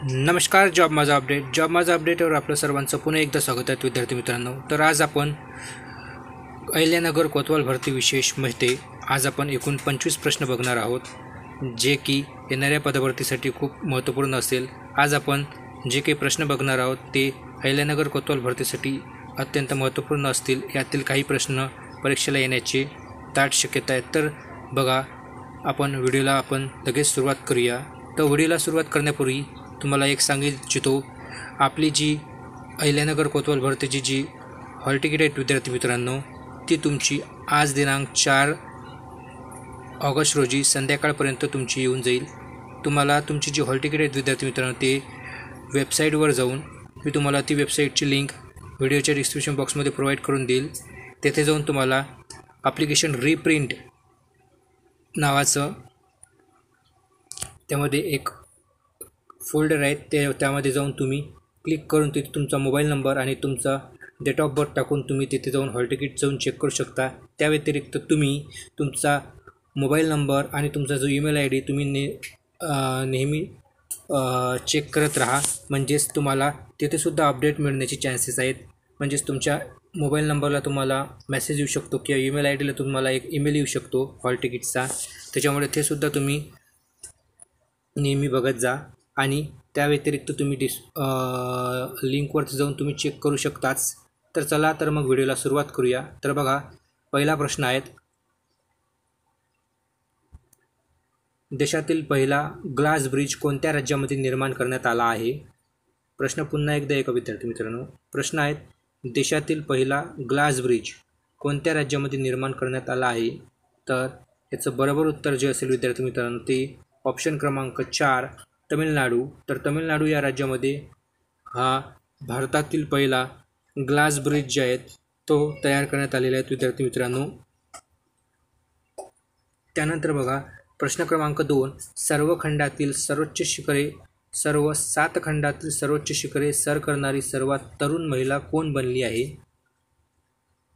नमस्कार. जॉब माझा अपडेटवर आपलं सर्वांचं पुन्हा एकदा स्वागत आहे विद्यार्थी मित्रांनो. तर आज आपण अहिल्यानगर कोतवाल भरती विशेष माहिती आज आपण एकूण 25 प्रश्न बघणार आहोत, जे की येणाऱ्या पदभरतीसाठी खूप महत्त्वपूर्ण असेल. आज आपण जे काही प्रश्न बघणार आहोत ते अहिल्यानगर कोतवाल भरतीसाठी अत्यंत महत्त्वपूर्ण असतील. यातील काही प्रश्न परीक्षेला येण्याची दाट शक्यता आहे. तर बघा, आपण व्हिडिओला लगेच सुरुवात करूया. तर व्हिडिओला सुरुवात करण्यापूर्वी तुम्हाला एक सांगू इच्छितो, आपली जी अहिल्यानगर कोतवाल भरतीची जी हॉल तिकीट आहेत विद्यार्थी मित्रांनो, ती तुमची आज दिनांक 4 ऑगस्ट रोजी संध्याकाळपर्यंत तुमची येऊन जाईल. तुम्हाला तुमची जी हॉल तिकीट आहेत विद्यार्थी मित्रांनो, ते वेबसाईटवर जाऊन मी तुम्हाला ती वेबसाईटची लिंक व्हिडिओच्या डिस्क्रिप्शन बॉक्समध्ये प्रोव्हाइड करून देईल. तेथे जाऊन तुम्हाला ॲप्लिकेशन रिप्रिंट नावाचं त्यामध्ये एक फोल्डर आहे, त्यामध्ये जाऊन तुम्ही क्लिक करून तिथे तुमचा मोबाईल नंबर आणि तुमचा डेट ऑफ बर्थ टाकून तुम्ही तिथे जाऊन हॉल तिकीट जाऊन चेक करू शकता. त्या व्यतिरिक्त तुम्ही तुमचा मोबाईल नंबर आणि तुमचा जो ईमेल आय डी तुम्ही नेहमी चेक करत राहा. म्हणजेच तुम्हाला तिथेसुद्धा अपडेट मिळण्याचे चान्सेस आहेत. म्हणजेच तुमच्या मोबाईल नंबरला तुम्हाला मेसेज येऊ शकतो किंवा ईमेल आय डीला तुम्हाला एक ईमेल येऊ शकतो हॉल तिकीटचा. त्याच्यामुळे ते सुद्धा तुम्ही नेहमी बघत जा. आणि त्या व्यतिरिक्त तुम्ही लिंकवरती जाऊन तुम्ही चेक करू शकताच. तर चला, तर मग व्हिडिओला सुरुवात करूया. तर बघा, पहिला प्रश्न आहे, देशातील पहिला ग्लास ब्रिज कोणत्या राज्यामध्ये निर्माण करण्यात आला आहे? प्रश्न पुन्हा एकदा ऐका विद्यार्थी मित्रांनो. प्रश्न आहे, देशातील पहिला ग्लास ब्रिज कोणत्या राज्यामध्ये निर्माण करण्यात आला आहे? तर याचं बरोबर उत्तर जे असेल विद्यार्थी मित्रांनो, ते ऑप्शन क्रमांक 4 तमिळनाडू. तर तमिळनाडू या राज्यामध्ये हा भारतातील पहिला ग्लास ब्रिज जे आहेत तो तयार करण्यात आलेला आहे विद्यार्थी मित्रांनो. त्यानंतर बघा, प्रश्न क्रमांक 2, सर्व 7 खंडातील सर्वोच्च शिखरे सर करणारी सर्वात तरुण महिला कोण बनली आहे?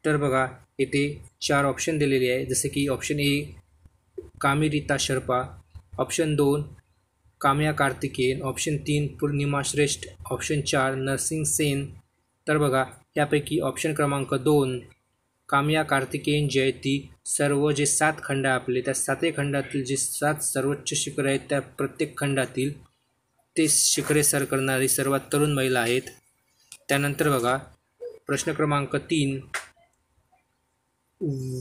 तर बघा, येथे 4 ऑप्शन दिलेले आहे, जसे की option A Kami Rita Sherpa, option 2 Kaamya Karthikeyan, option 3 Purnima Shrestha, option 4 Narsing Sen. तर बघा, यापैकी ऑप्शन क्रमांक 2 काम्या कार्तिकेयन जी आहे ती सर्व जे 7 खंड आपले त्या 7 खंडातील जे 7 सर्वोच्च शिखर आहेत त्या प्रत्येक खंडातील ते शिखरे सर करणारी सर्वात तरुण महिला आहेत. त्यानंतर बघा, प्रश्न क्रमांक 3,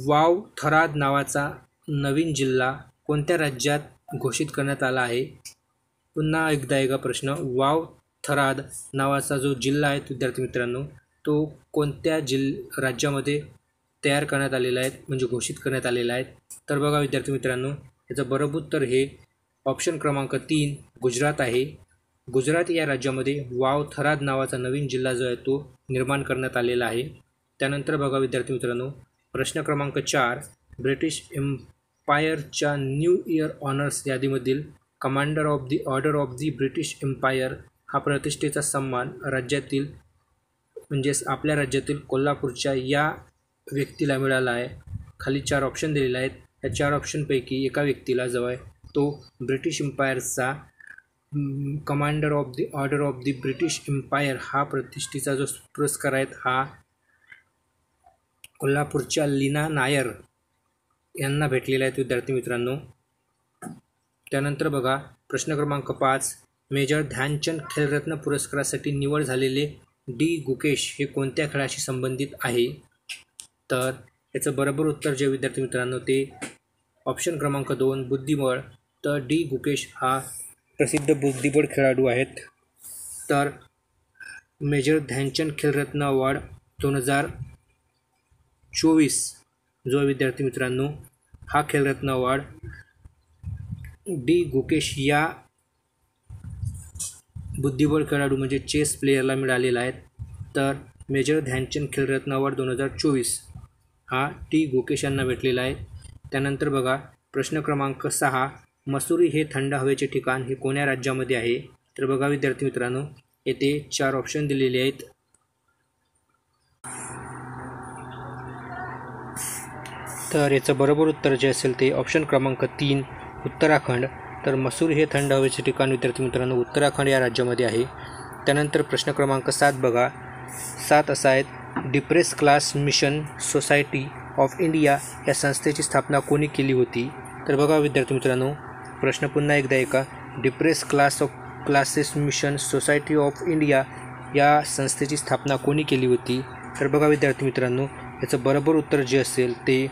वाव थराद नावाचा नवीन जिल्हा कोणत्या राज्यात घोषित करण्यात आला आहे? पुन्हा एकदा ऐका प्रश्न, वाव थराद नावाचा जो जिल्हा आहे विद्यार्थी मित्रांनो, तो कोणत्या राज्यामध्ये तयार करण्यात आलेला आहे, म्हणजे घोषित करण्यात आलेला आहे? तर बघा विद्यार्थी मित्रांनो, याचं बरोबर उत्तर हे ऑप्शन क्रमांक 3 गुजरात आहे. गुजरात या राज्यामध्ये वाव थराद नावाचा नवीन जिल्हा जो आहे तो निर्माण करण्यात आलेला आहे. त्यानंतर बघा विद्यार्थी मित्रांनो, प्रश्न क्रमांक 4, ब्रिटिश एम्पायरच्या न्यू इयर ऑनर्स यादीमधील commander of the order of the British Empire हा प्रतिष्ठेचा सन्मान राज्यातील म्हणजेच आपल्या राज्यातील कोल्हापूरच्या या व्यक्तीला मिळाला आहे. खाली 4 ऑप्शन दिलेले आहेत. या 4 ऑप्शनपैकी एका व्यक्तीला जो आहे तो ब्रिटिश एम्पायरचा commander of the order of the British Empire हा प्रतिष्ठेचा जो पुरस्कार आहे हा कोल्हापूरच्या लीना नायर यांना भेटलेला आहे विद्यार्थी मित्रांनो. त्यानंतर बघा, प्रश्न क्रमांक 5, मेजर ध्यानचंद खेलरत्न पुरस्कारासाठी निवड झालेले डी गुकेश हे कोणत्या खेळाशी संबंधित आहे? तर याचं बरोबर उत्तर जे विद्यार्थी मित्रांनो ते ऑप्शन क्रमांक 2 बुद्धिबळ. तर डी गुकेश हा प्रसिद्ध बुद्धिबळ खेळाडू आहेत. तर मेजर ध्यानचंद खेलरत्न अवॉर्ड 2024 जो विद्यार्थी मित्रांनो हा खेलरत्न अवॉर्ड डी गुकेश या बुद्धिबळ खेळाडू म्हणजे चेस प्लेयरला मिळालेला आहे. तर मेजर ध्यानचंद खेलरत्न अवॉर्ड 2024 हा डी गुकेश यांना भेटलेला आहे. त्यानंतर बघा, प्रश्न क्रमांक 6, मसुरी हे थंड हवेचे ठिकाण हे कोण्या राज्यामध्ये आहे? तर बघा विद्यार्थी मित्रांनो, येथे 4 ऑप्शन दिलेले आहेत. तर याचं बरोबर उत्तर जे असेल ते ऑप्शन क्रमांक 3 उत्तराखंड. तर मसूर हे थंड हवेचे ठिकाण विद्यार्थी मित्रांनो उत्तराखंड या राज्यामध्ये आहे. त्यानंतर प्रश्न क्रमांक 7 बघा. 7 असा आहे, depress class mission society of India या संस्थेची स्थापना कोणी केली होती? तर बघा विद्यार्थी मित्रांनो, प्रश्न पुन्हा एकदा ऐका. Depress classes mission society of India या संस्थेची स्थापना कोणी केली होती? तर बघा विद्यार्थी मित्रांनो, याचं बरोबर उत्तर जे असेल ते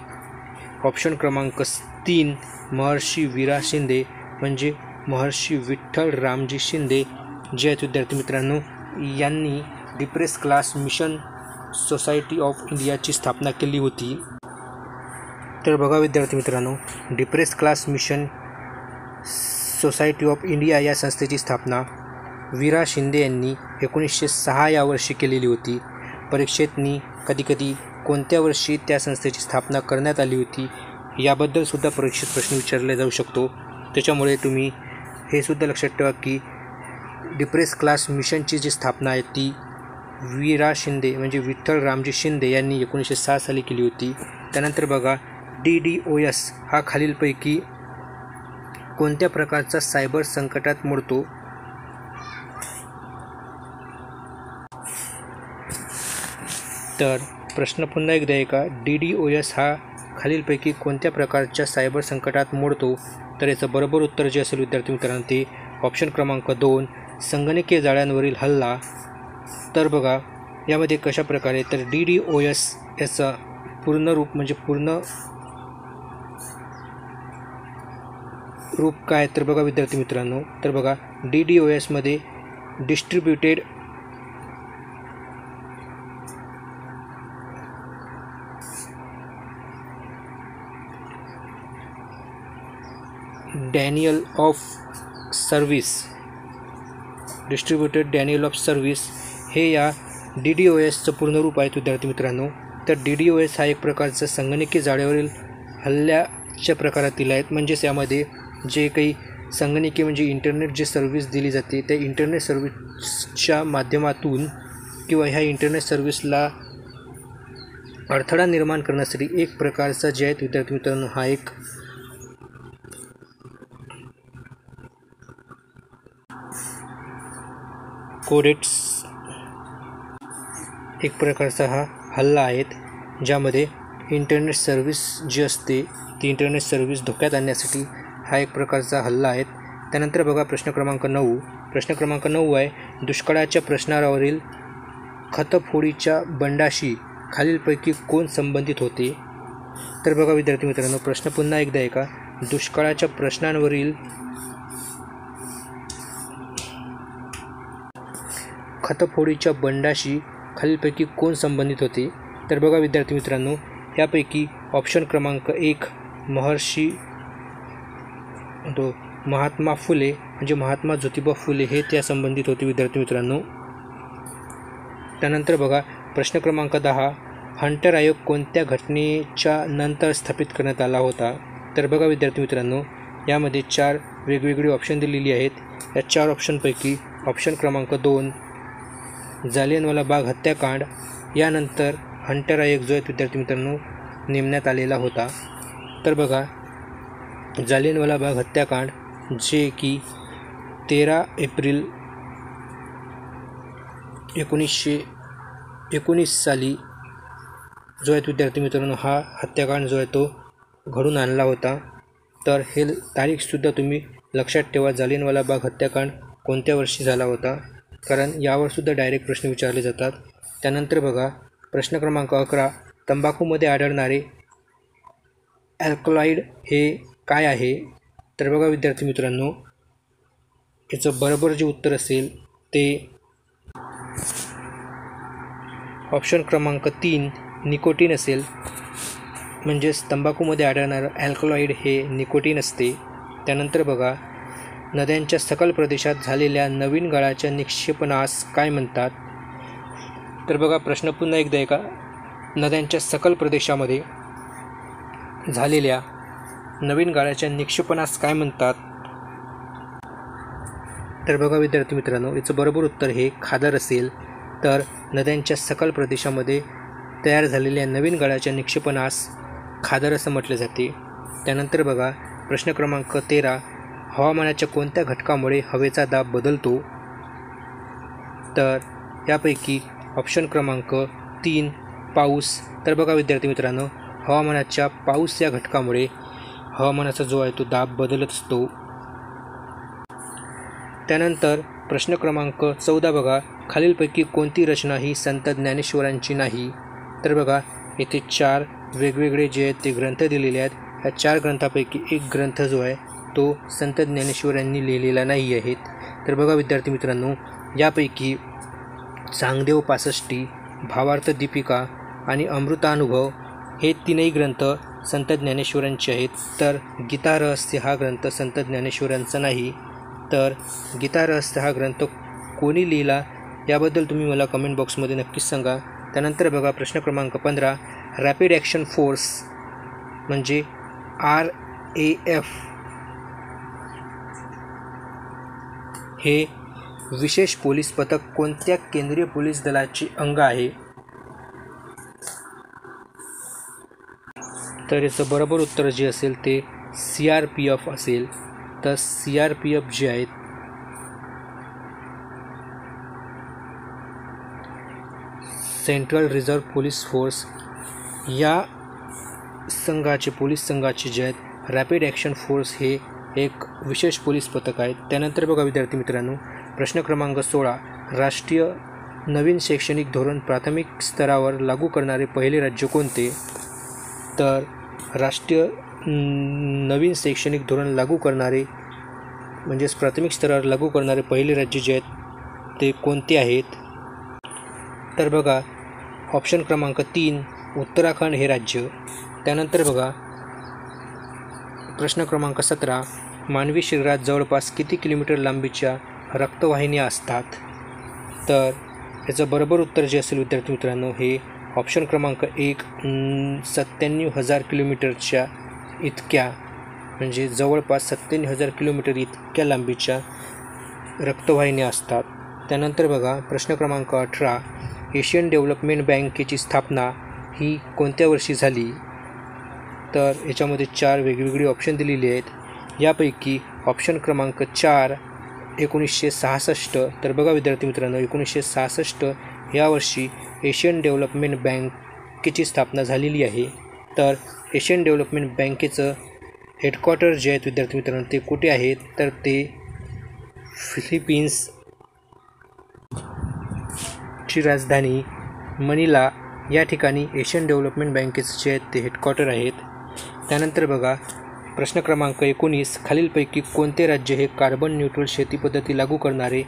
ऑप्शन क्रमांक 3 महर्षी वीरा शिंदे म्हणजे महर्षी विठ्ठल रामजी शिंदे जे आहेत विद्यार्थी मित्रांनो, यांनी depress class mission society of इंडियाची स्थापना केली होती. तर बघा विद्यार्थी मित्रांनो, depress class mission society of India या संस्थेची स्थापना वीरा शिंदे यांनी 1906 या वर्षी केलेली होती. परीक्षेतनी कधीकधी कोणत्या वर्षी त्या संस्थेची स्थापना करण्यात आली होती याबद्दल सुद्धा परीक्षेत प्रश्न विचारला जाऊ शकतो. त्याच्यामुळे तुम्ही हे सुद्धा लक्षात ठेवा की डिप्रेस क्लास मिशनची जी स्थापना आहे ती वीरा शिंदे म्हणजे विठ्ठल रामजी शिंदे यांनी 1906 साली केली होती. त्यानंतर बघा, DDoS हा खालीलपैकी कोणत्या प्रकारचा सायबर संकटात मोडतो? तर प्रश्न पुन्हा एकदा ऐका. DDoS हा खालीलपैकी कोणत्या प्रकारच्या सायबर संकटात मोडतो? तर याचं बरोबर उत्तर जे असेल विद्यार्थी मित्रांनो ते ऑप्शन क्रमांक 2 संगणकीय जाळ्यांवरील हल्ला. तर बघा यामध्ये कशा प्रकारे, तर DDoS याचं पूर्ण रूप म्हणजे पूर्ण रूप काय? तर बघा विद्यार्थी मित्रांनो, तर बघा DDoS मध्ये डिस्ट्रीब्युटेड डॅनियल ऑफ सर्व्हिस हे या DDoSचं पूर्ण रूप आहे विद्यार्थी मित्रांनो. तर DDoS हा एक प्रकारचा संगणकीय जाळ्यावरील हल्ल्याच्या प्रकारातील आहेत. म्हणजेच यामध्ये जे काही संगणकीय म्हणजे इंटरनेट जे सर्व्हिस दिली जाते त्या इंटरनेट सर्व्हिसच्या माध्यमातून किंवा ह्या इंटरनेट सर्व्हिसला अडथळा निर्माण करण्यासाठी एक प्रकारचा जे आहेत विद्यार्थी मित्रांनो हा एक प्रकारचा हा हल्ला आहेत, ज्यामध्ये इंटरनेट सर्व्हिस जी असते ती इंटरनेट सर्व्हिस धोक्यात आणण्यासाठी हा एक प्रकारचा हल्ला आहे. त्यानंतर बघा प्रश्न क्रमांक 9 आहे, दुष्काळाच्या प्रश्नावरील खतफोडीच्या बंडाशी खालीलपैकी कोण संबंधित होते? तर बघा विद्यार्थी मित्रांनो, प्रश्न पुन्हा एकदा ऐका. दुष्काळाच्या प्रश्नांवरील खतफोडीच्या बंडाशी खालीलपैकी कोण संबंधित होते? तर बघा विद्यार्थी मित्रांनो, यापैकी ऑप्शन क्रमांक 1 महात्मा फुले म्हणजे महात्मा ज्योतिबा फुले हे त्या संबंधित होते विद्यार्थी मित्रांनो. त्यानंतर बघा प्रश्न क्रमांक 10 हंटर आयोग कोणत्या घटनेच्या नंतर स्थापित करण्यात आला होता? तर बघा विद्यार्थी मित्रांनो, यामध्ये 4 वेगवेगळी ऑप्शन दिलेली आहेत. या 4 ऑप्शनपैकी ऑप्शन क्रमांक 2 जालियनवाला बाग हत्याकांड यानंतर हंटर आयोग जो आहे विद्यार्थी मित्रांनो नेमण्यात आलेला होता. तर बघा जालियनवाला बाग हत्याकांड जे की 13 एप्रिल 1919 साली जो आहे विद्यार्थी मित्रांनो हा हत्याकांड जो आहे तो घडून आणला होता. तर हे तारीखसुद्धा तुम्ही लक्षात ठेवा, जालियनवाला बाग हत्याकांड कोणत्या वर्षी झाला होता, कारण यावरसुद्धा डायरेक्ट प्रश्न विचारले जातात. त्यानंतर बघा प्रश्न क्रमांक 11 तंबाखूमध्ये आढळणारे अल्कलॉइड हे काय आहे? तर बघा विद्यार्थी मित्रांनो, याचं बरोबर जे उत्तर असेल ते ऑप्शन क्रमांक 3 निकोटीन असेल. म्हणजेच तंबाखूमध्ये आढळणारं अल्कलॉइड हे निकोटीन असते. त्यानंतर बघा नद्यांच्या सखल प्रदेशात झालेल्या नवीन गाळाच्या निक्षेपणास काय म्हणतात? तर बघा प्रश्न पुन्हा एकदा ऐका. नद्यांच्या सखल प्रदेशामध्ये झालेल्या नवीन गाळाच्या निक्षेपणास काय म्हणतात? तर बघा विद्यार्थी मित्रांनो, याचं बरोबर उत्तर हे खादर असेल. तर नद्यांच्या सखल प्रदेशामध्ये तयार झालेल्या नवीन गाळाच्या निक्षेपणास खादर असं म्हटले जाते. त्यानंतर बघा प्रश्न क्रमांक 13 हवामानाच्या कोणत्या घटकामुळे हवेचा दाब बदलतो? तर यापैकी ऑप्शन क्रमांक 3 पाऊस. तर बघा विद्यार्थी मित्रांनो, हवामानाच्या पाऊस या घटकामुळे हवामानाचा जो आहे तो दाब बदलत असतो. त्यानंतर प्रश्न क्रमांक 14 बघा, खालीलपैकी कोणती रचना ही संत ज्ञानेश्वरांची नाही? तर बघा येथे 4 वेगवेगळे जे आहेत ते ग्रंथ दिलेले आहेत. ह्या 4 ग्रंथापैकी एक ग्रंथ जो आहे तो संत ज्ञानेश्वरांनी लिहिलेला नाही आहेत. तर बघा विद्यार्थी मित्रांनो, यापैकी चांगदेव पासष्टी, भावार्थ दीपिका आणि अमृतानुभव हे तीनही ग्रंथ संत ज्ञानेश्वरांचे आहेत. तर गीता रहस्य हा ग्रंथ संत ज्ञानेश्वरांचा नाही. तर गीता रहस्य हा ग्रंथ कोणी लिहिला याबद्दल तुम्ही मला कमेंट बॉक्समध्ये नक्कीच सांगा. त्यानंतर बघा प्रश्न क्रमांक 15, रॅपिड ॲक्शन फोर्स म्हणजे RAF हे विशेष पोलीस पथक कोणत्या केंद्रीय पोलीस दलाची अंग आहे? तर याचं बरोबर उत्तर जे असेल ते CRPF असेल. तर CRPF जे आहेत सेंट्रल रिझर्व्ह पोलीस फोर्स या संघाचे पोलीस संघाचे जे आहेत रॅपिड ॲक्शन फोर्स हे एक विशेष पोलीस पथक आहेत. त्यानंतर बघा विद्यार्थी मित्रांनो, प्रश्न क्रमांक 16, राष्ट्रीय नवीन शैक्षणिक धोरण प्राथमिक स्तरावर लागू करणारे पहिले राज्य कोणते? तर राष्ट्रीय नवीन शैक्षणिक धोरण लागू करणारे म्हणजेच प्राथमिक स्तरावर लागू करणारे पहिले राज्य जे आहेत ते कोणते आहेत? तर बघा ऑप्शन क्रमांक 3 उत्तराखंड हे राज्य. त्यानंतर बघा प्रश्न क्रमांक 17, मानवी शरीरात जवळपास किती किलोमीटर लांबीच्या रक्तवाहिन्या असतात? तर याचं बरोबर उत्तर जे असेल विद्यार्थी मित्रांनो हे ऑप्शन क्रमांक 1 97,000 किलोमीटरच्या इतक्या म्हणजे जवळपास 97,000 किलोमीटर इतक्या लांबीच्या रक्तवाहिन्या असतात. त्यानंतर बघा प्रश्न क्रमांक 18, एशियन डेव्हलपमेंट बँकेची स्थापना ही कोणत्या वर्षी झाली? तर याच्यामध्ये 4 वेगवेगळी ऑप्शन दिलेली आहेत. यापैकी ऑप्शन क्रमांक 4 1966. तर बघा विद्यार्थी मित्रांनो, 1966 यावर्षी एशियन डेव्हलपमेंट बँकेची स्थापना झालेली आहे. तर एशियन डेव्हलपमेंट बँकेचं हेडक्वार्टर जे आहेत विद्यार्थी मित्रांनो ते कुठे आहेत? तर ते फिलिपिन्सची राजधानी मनिला या ठिकाणी एशियन डेव्हलपमेंट बँकेचं जे आहेत ते हेडक्वार्टर आहेत. त्यानंतर बघा प्रश्न क्रमांक 19, खालीलपैकी कोणते राज्य हे कार्बन न्यूट्रल शेती पद्धती लागू करणारे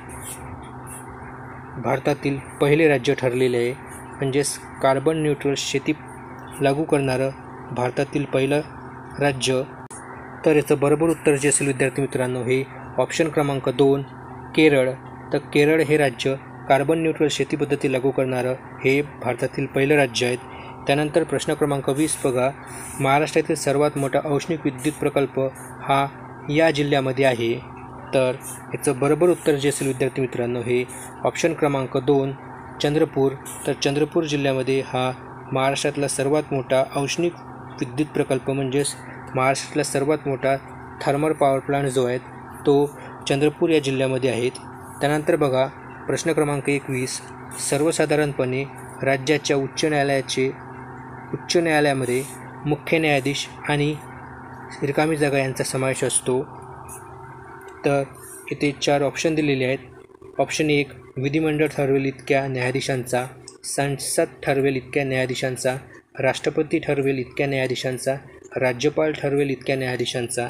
भारतातील पहिले राज्य ठरलेले आहे? म्हणजेच कार्बन न्यूट्रल शेती लागू करणारं भारतातील पहिलं राज्य. तर याचं बरोबर उत्तर जे असेल विद्यार्थी मित्रांनो हे ऑप्शन क्रमांक 2 केरळ. तर केरळ हे राज्य कार्बन न्यूट्रल शेती पद्धती लागू करणारं हे भारतातील पहिलं राज्य आहेत. त्यानंतर प्रश्न क्रमांक 20 बघा, महाराष्ट्रातील सर्वात मोठा औष्णिक विद्युत प्रकल्प हा या जिल्ह्यामध्ये आहे? तर याचं बरोबर उत्तर जे असेल विद्यार्थी मित्रांनो हे ऑप्शन क्रमांक 2 चंद्रपूर. तर चंद्रपूर जिल्ह्यामध्ये हा महाराष्ट्रातला सर्वात मोठा औष्णिक विद्युत प्रकल्प म्हणजेच महाराष्ट्रातला सर्वात मोठा थर्मल पॉवर प्लांट जो आहे तो चंद्रपूर या जिल्ह्यामध्ये आहेत. त्यानंतर बघा प्रश्न क्रमांक 21, सर्वसाधारणपणे राज्याच्या उच्च न्यायालयामध्ये मुख्य न्यायाधीश आणि रिकामी जागा यांचा समावेश असतो. तर इथे 4 ऑप्शन दिलेले आहेत. ऑप्शन 1 विधिमंडळ ठरवेल इतक्या न्यायाधीशांचा, संसद ठरवेल इतक्या न्यायाधीशांचा, राष्ट्रपती ठरवेल इतक्या न्यायाधीशांचा, राज्यपाल ठरवेल इतक्या न्यायाधीशांचा.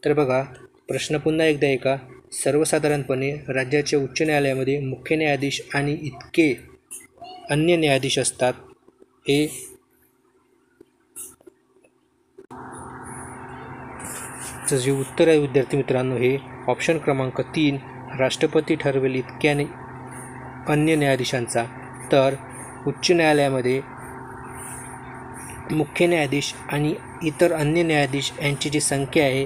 तर बघा प्रश्न पुन्हा एकदा ऐका, सर्वसाधारणपणे राज्याच्या उच्च न्यायालयामध्ये मुख्य न्यायाधीश आणि इतके अन्य न्यायाधीश असतात. हे जे उत्तर आहे विद्यार्थी मित्रांनो हे ऑप्शन क्रमांक 3 राष्ट्रपती ठरवेल इतक्या अन्य न्यायाधीशांचा. तर उच्च न्यायालयामध्ये मुख्य न्यायाधीश आणि इतर अन्य न्यायाधीश यांची जी संख्या आहे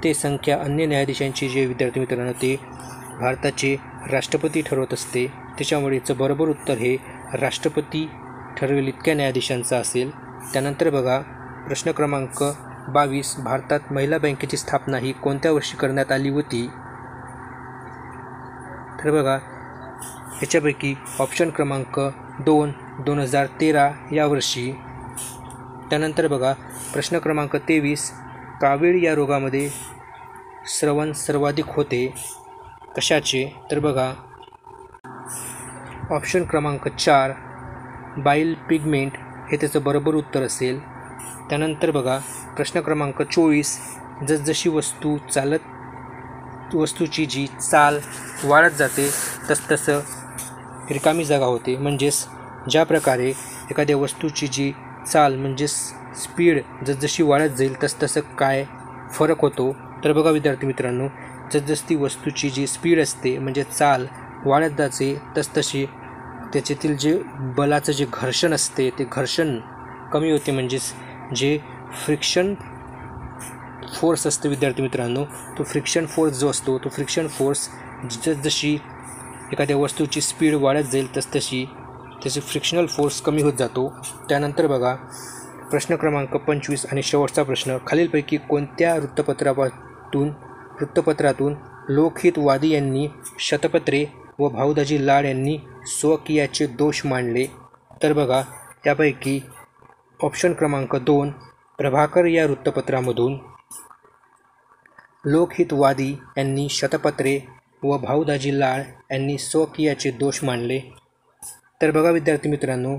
ते संख्या अन्य न्यायाधीशांची जे विद्यार्थी मित्रांनो ते भारताचे राष्ट्रपती ठरवत असते. त्याच्यामुळे याचं बरोबर उत्तर हे राष्ट्रपती ठरवेल इतक्या न्यायाधीशांचा असेल. त्यानंतर बघा प्रश्न क्रमांक 22 भारतात महिला बँकेची स्थापना ही कोणत्या वर्षी करण्यात आली होती? तर बघा याच्यापैकी ऑप्शन क्रमांक 2 2013 या वर्षी. त्यानंतर बघा प्रश्न क्रमांक 23 कावीळ या रोगामध्ये स्रवन सर्वाधिक होते कशाचे? तर बघा ऑप्शन क्रमांक 4 बाईल पिगमेंट हे त्याचं बरोबर उत्तर असेल. त्यानंतर बघा प्रश्न क्रमांक 24 जसजशी वस्तूची जी चाल वाढत जाते तसतसं रिकामी जागा होते. म्हणजेच ज्या प्रकारे एखाद्या वस्तूची जी चाल म्हणजे स्पीड जसजशी वाढत जाईल तसतसं काय फरक होतो? तर बघा विद्यार्थी मित्रांनो, जसजशी वस्तूची जी स्पीड असते म्हणजे चाल वाढत जाते तसतशी त्याच्यातील जे बलाचं जे घर्षण असते ते घर्षण कमी होते. म्हणजेच जे फ्रिक्शन फोर्स असते विद्यार्थी मित्रांनो, तो फ्रिक्शन फोर्स जो असतो तो फ्रिक्शन फोर्स जसजशी एखाद्या वस्तूची स्पीड वाढत जाईल तसतशी त्याचे फ्रिक्शनल फोर्स कमी होत जातो. त्यानंतर बघा प्रश्न क्रमांक 25 आणि शेवटचा प्रश्न खालीलपैकी कोणत्या वृत्तपत्रातून लोकहितवादी यांनी शतपत्रे व भाऊदाजी लाड यांनी स्वकीयाचे दोष मांडले? तर बघा त्यापैकी ऑप्शन क्रमांक 2 प्रभाकर या वृत्तपत्रामधून लोकहितवादी यांनी शतपत्रे व भाऊदाजी लाड यांनी स्वकीयाचे दोष मांडले. तर बघा विद्यार्थी मित्रांनो,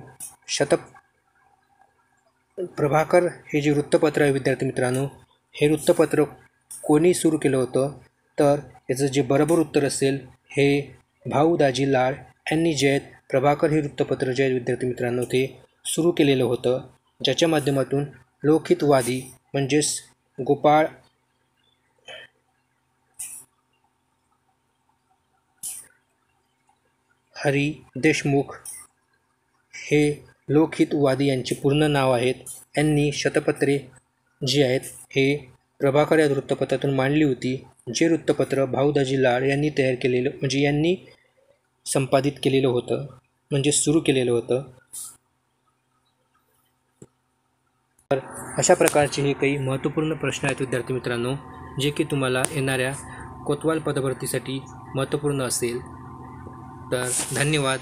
प्रभाकर हे जे वृत्तपत्र आहे विद्यार्थी मित्रांनो, हे वृत्तपत्र कोणी सुरू केलं होतं? तर याचं जे बरोबर उत्तर असेल हे भाऊदाजी लाड यांनी जे आहेत प्रभाकर हे वृत्तपत्र जे आहे विद्यार्थी मित्रांनो ते सुरू केलेलं होतं, ज्याच्या माध्यमातून लोकहितवादी म्हणजेच गोपाळ हरी देशमुख हे लोकहितवादी यांचे पूर्ण नाव आहेत. यांनी शतपत्रे जी आहेत हे प्रभाकर या वृत्तपत्रातून मांडली होती, जे वृत्तपत्र भाऊदाजी लाड यांनी तयार केलेलं म्हणजे यांनी संपादित केलेलं होतं म्हणजे सुरू केलेलं होतं. तर अशा प्रकारचे हे काही महत्त्वपूर्ण प्रश्न आहेत विद्यार्थी मित्रांनो, जे की तुम्हाला येणाऱ्या कोतवाल पदभरतीसाठी महत्त्वपूर्ण असेल. तर धन्यवाद.